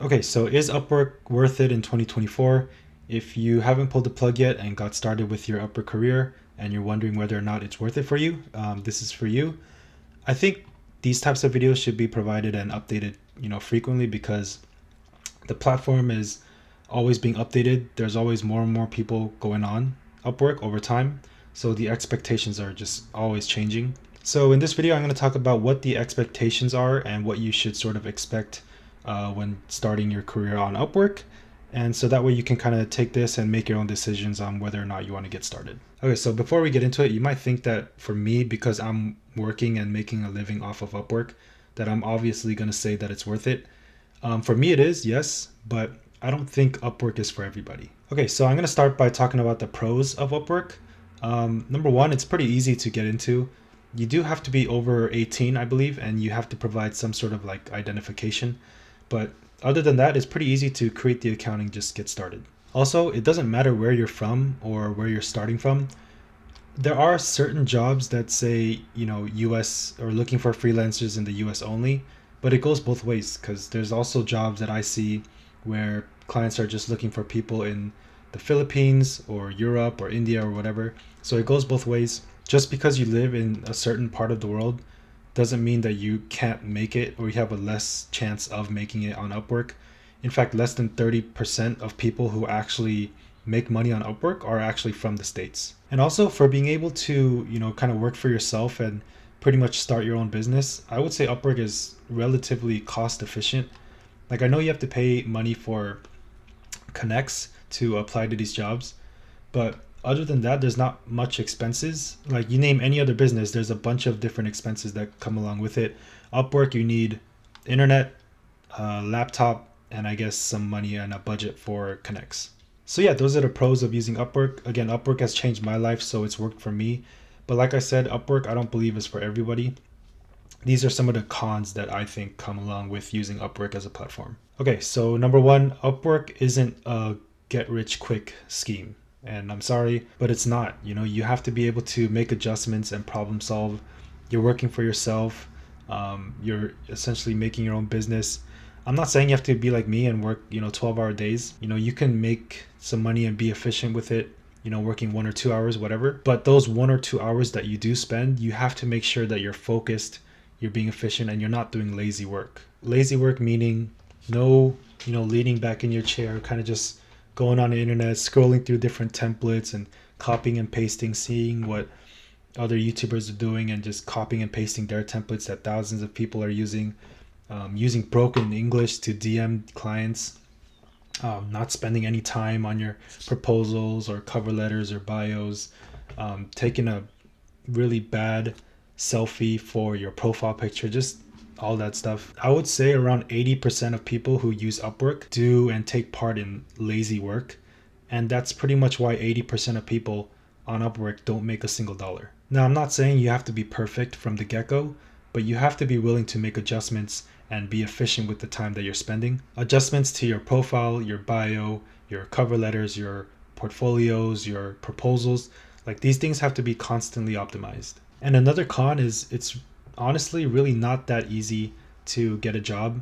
Okay, so is Upwork worth it in 2024? If you haven't pulled the plug yet and got started with your Upwork career and you're wondering whether or not it's worth it for you, this is for you. I think these types of videos should be provided and updated, frequently because the platform is always being updated. There's always more and more people going on Upwork over time. So the expectations are just always changing. So in this video, I'm going to talk about what the expectations are and what you should sort of expect when starting your career on Upwork. And so that way you can kind of take this and make your own decisions on whether or not you want to get started. Okay, so before we get into it, you might think that for me, because I'm working and making a living off of Upwork, that I'm obviously going to say that it's worth it. For me, it is, yes, but I don't think Upwork is for everybody. Okay, so I'm going to start by talking about the pros of Upwork. Number one, it's pretty easy to get into. You do have to be over 18, I believe, and you have to provide some sort of like identification. But other than that, it's pretty easy to create the account and just get started. Also, it doesn't matter where you're from or where you're starting from. There are certain jobs that say, US or looking for freelancers in the US only, but it goes both ways because there's also jobs that I see where clients are just looking for people in the Philippines or Europe or India or whatever. So it goes both ways. Just because you live in a certain part of the world doesn't mean that you can't make it or you have a less chance of making it on Upwork. In fact, less than 30% of people who actually make money on Upwork are actually from the States. And also for being able to, kind of work for yourself and pretty much start your own business, I would say Upwork is relatively cost efficient. Like I know you have to pay money for connects to apply to these jobs, but other than that, there's not much expenses. Like you name any other business, there's a bunch of different expenses that come along with it. Upwork, you need internet, laptop, and I guess some money and a budget for connects. So yeah, those are the pros of using Upwork. Again, Upwork has changed my life, so it's worked for me. But like I said, Upwork I don't believe is for everybody. These are some of the cons that I think come along with using Upwork as a platform. Okay, so number one, Upwork isn't a get rich quick scheme. And I'm sorry, but it's not. You have to be able to make adjustments and problem solve. You're working for yourself. You're essentially making your own business. I'm not saying you have to be like me and work, 12-hour days. You can make some money and be efficient with it, working 1 or 2 hours, whatever. But those 1 or 2 hours that you do spend, you have to make sure that you're focused, you're being efficient, and you're not doing lazy work. Lazy work meaning no, leaning back in your chair, kind of just going on the internet, scrolling through different templates and copying and pasting, seeing what other YouTubers are doing and just copying and pasting their templates that thousands of people are using, using broken English to DM clients, not spending any time on your proposals or cover letters or bios, taking a really bad selfie for your profile picture, just all that stuff. I would say around 80% of people who use Upwork do and take part in lazy work. And that's pretty much why 80% of people on Upwork don't make a single dollar. Now, I'm not saying you have to be perfect from the get go, but you have to be willing to make adjustments and be efficient with the time that you're spending. Adjustments to your profile, your bio, your cover letters, your portfolios, your proposals. Like these things have to be constantly optimized. And another con is it's honestly really not that easy to get a job.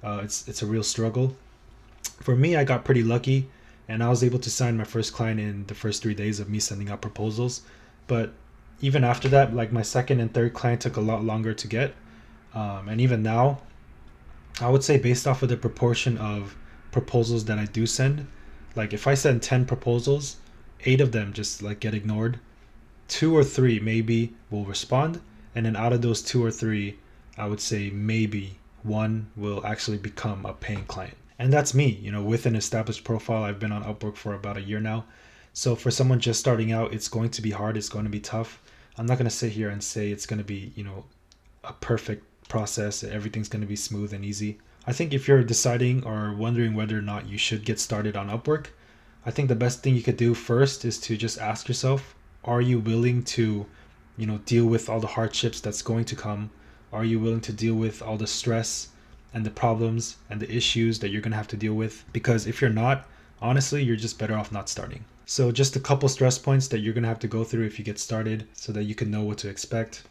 It's a real struggle. For me, I got pretty lucky and I was able to sign my first client in the first 3 days of me sending out proposals. But even after that, like my second and third client took a lot longer to get. And even now, I would say based off of the proportion of proposals that I do send, like if I send 10 proposals, 8 of them just like get ignored. 2 or 3 maybe will respond. And then out of those 2 or 3, I would say maybe one will actually become a paying client. And that's me, with an established profile. I've been on Upwork for about a year now. So for someone just starting out, it's going to be hard. It's going to be tough. I'm not going to sit here and say it's going to be, a perfect process. Everything's going to be smooth and easy. I think if you're deciding or wondering whether or not you should get started on Upwork, I think the best thing you could do first is to just ask yourself, are you willing to, deal with all the hardships that's going to come? Are you willing to deal with all the stress and the problems and the issues that you're going to have to deal with? Because if you're not, honestly, you're just better off not starting. So just a couple stress points that you're going to have to go through if you get started so that you can know what to expect.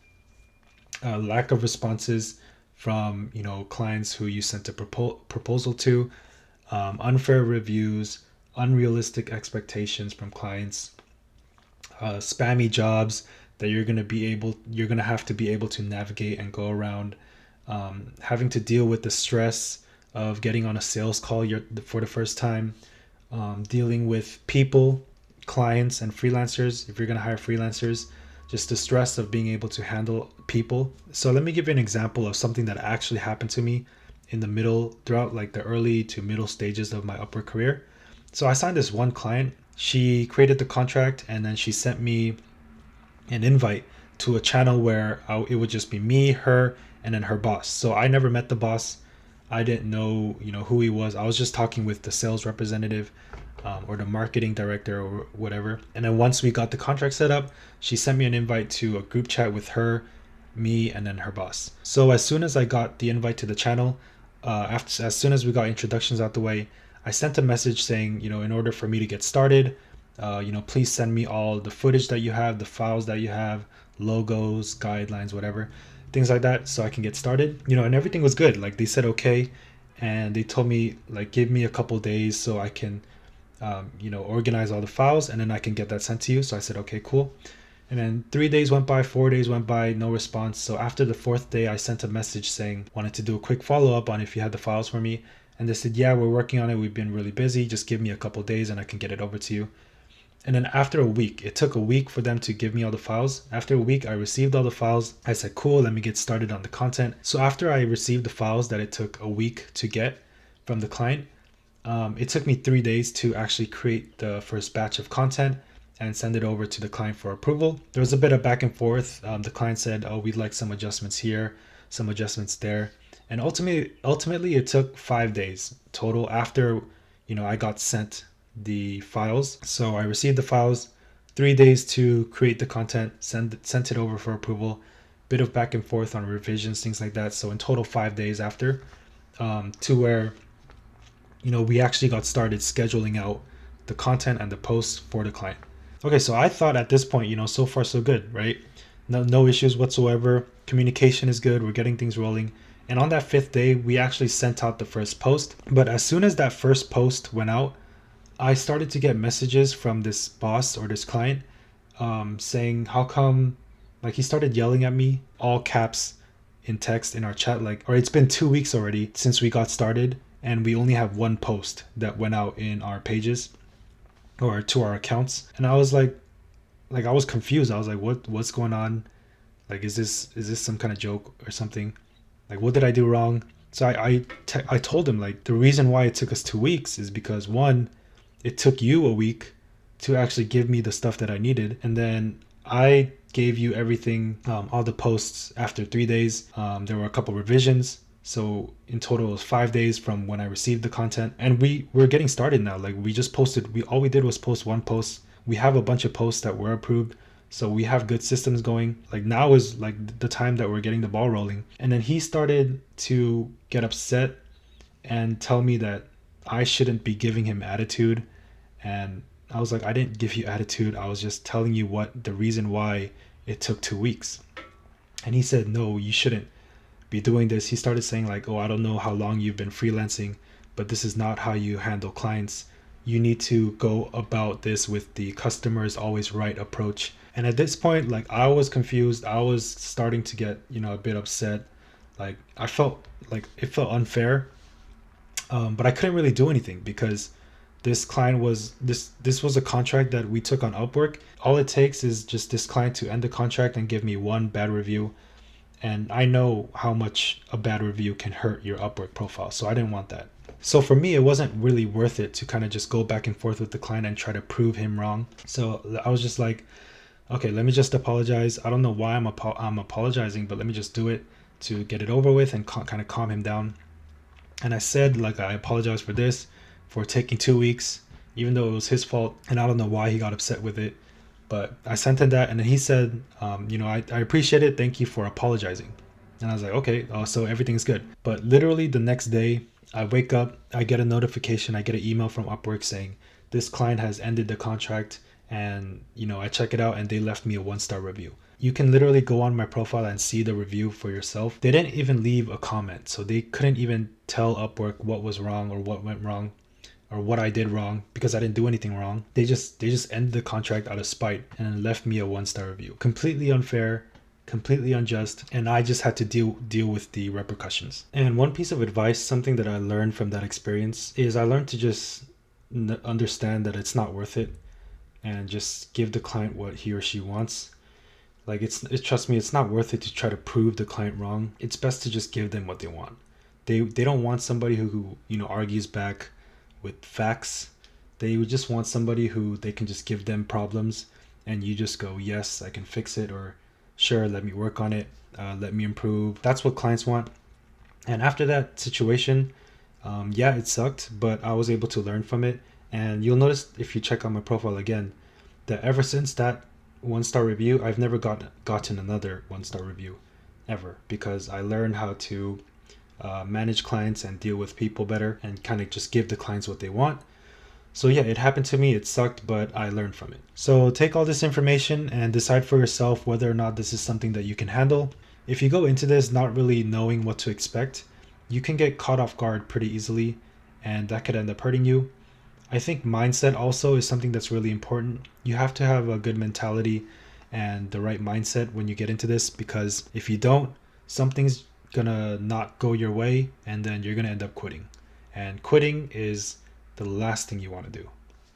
Lack of responses from clients who you sent a proposal to. unfair reviews, unrealistic expectations from clients, spammy jobs that you're gonna have to be able to navigate and go around, having to deal with the stress of getting on a sales call for the first time, dealing with people, clients, and freelancers. If you're gonna hire freelancers, just the stress of being able to handle people. So let me give you an example of something that actually happened to me in the middle, throughout like the early to middle stages of my Upwork career. So I signed this one client. She created the contract and then she sent me an invite to a channel where it would just be me, her, and then her boss. So I never met the boss. I didn't know, who he was. I was just talking with the sales representative, or the marketing director or whatever. And then once we got the contract set up, she sent me an invite to a group chat with her, me, and then her boss. So as soon as I got the invite to the channel, as soon as we got introductions out the way, I sent a message saying, in order for me to get started, please send me all the footage that you have, the files that you have, logos, guidelines, whatever, things like that, so I can get started. And everything was good. Like they said okay, and they told me like give me a couple days so I can, organize all the files, and then I can get that sent to you. So I said okay, cool. And then 3 days went by, 4 days went by, no response. So after the fourth day, I sent a message saying, wanted to do a quick follow up on if you had the files for me. And they said, yeah, we're working on it. We've been really busy. Just give me a couple days and I can get it over to you. And then after a week, it took a week for them to give me all the files. After a week, I received all the files. I said, cool, let me get started on the content. So after I received the files that it took a week to get from the client, it took me 3 days to actually create the first batch of content and send it over to the client for approval. There was a bit of back and forth. The client said, oh, we'd like some adjustments here, some adjustments there. And ultimately it took 5 days total after, I got sent the files. So I received the files, 3 days to create the content, sent it over for approval, bit of back and forth on revisions, things like that. So in total 5 days after, to where, we actually got started scheduling out the content and the posts for the client. Okay, so I thought at this point, so far so good, right? No issues whatsoever. Communication is good. We're getting things rolling. And on that 5th day, we actually sent out the first post. But as soon as that first post went out, I started to get messages from this boss or this client, saying, how come, like he started yelling at me, all caps in text in our chat, like, or it's been 2 weeks already since we got started and we only have one post that went out in our pages or to our accounts. And I was like I was confused. I was like, what's going on? Like, is this some kind of joke or something? Like, what did I do wrong? So I told him like the reason why it took us 2 weeks is because one, it took you a week to actually give me the stuff that I needed, and then I gave you everything, all the posts after 3 days. There were a couple revisions. So in total it was 5 days from when I received the content, and we're getting started now. Like we just posted, all we did was post one post. We have a bunch of posts that were approved. So we have good systems going. Like now is like the time that we're getting the ball rolling. And then he started to get upset and tell me that I shouldn't be giving him attitude. And I was like, I didn't give you attitude. I was just telling you what the reason why it took 2 weeks. And he said, no, you shouldn't be doing this. He started saying like, oh, I don't know how long you've been freelancing, but this is not how you handle clients. You need to go about this with the customer is always right approach. And at this point, like I was confused. I was starting to get, a bit upset. Like I felt like it felt unfair, but I couldn't really do anything because this client was this was a contract that we took on Upwork. All it takes is just this client to end the contract and give me one bad review. And I know how much a bad review can hurt your Upwork profile. So I didn't want that. So for me, it wasn't really worth it to kind of just go back and forth with the client and try to prove him wrong. So I was just like, okay, let me just apologize. I don't know why I'm apologizing, but let me just do it to get it over with and kind of calm him down. And I said, like, I apologize for this, for taking 2 weeks, even though it was his fault. And I don't know why he got upset with it. But I sent him that, and then he said, I appreciate it. Thank you for apologizing. And I was like, okay, so everything's good. But literally the next day, I wake up, I get a notification, I get an email from Upwork saying, this client has ended the contract. And, I check it out, and they left me a 1-star review. You can literally go on my profile and see the review for yourself. They didn't even leave a comment, so they couldn't even tell Upwork what was wrong or what went wrong. or what I did wrong, because I didn't do anything wrong. They just ended the contract out of spite and left me a 1-star review. Completely unfair, completely unjust, and I just had to deal with the repercussions. And one piece of advice, something that I learned from that experience, is I learned to just understand that it's not worth it, and just give the client what he or she wants. Like trust me, it's not worth it to try to prove the client wrong. It's best to just give them what they want. They don't want somebody who argues back with facts. They would just want somebody who they can just give them problems, and you just go, yes, I can fix it, or sure, let me work on it, let me improve. That's what clients want. And after that situation, yeah, it sucked, but I was able to learn from it. And you'll notice if you check out my profile again that ever since that 1-star review, I've never gotten another 1-star review ever, because I learned how to manage clients and deal with people better, and kind of just give the clients what they want. So yeah, it happened to me, it sucked, but I learned from it. So take all this information and decide for yourself whether or not this is something that you can handle. If you go into this not really knowing what to expect, you can get caught off guard pretty easily, and that could end up hurting you. I think mindset also is something that's really important. You have to have a good mentality and the right mindset when you get into this, because if you don't, something's gonna not go your way, and then you're gonna end up quitting. And quitting is the last thing you want to do.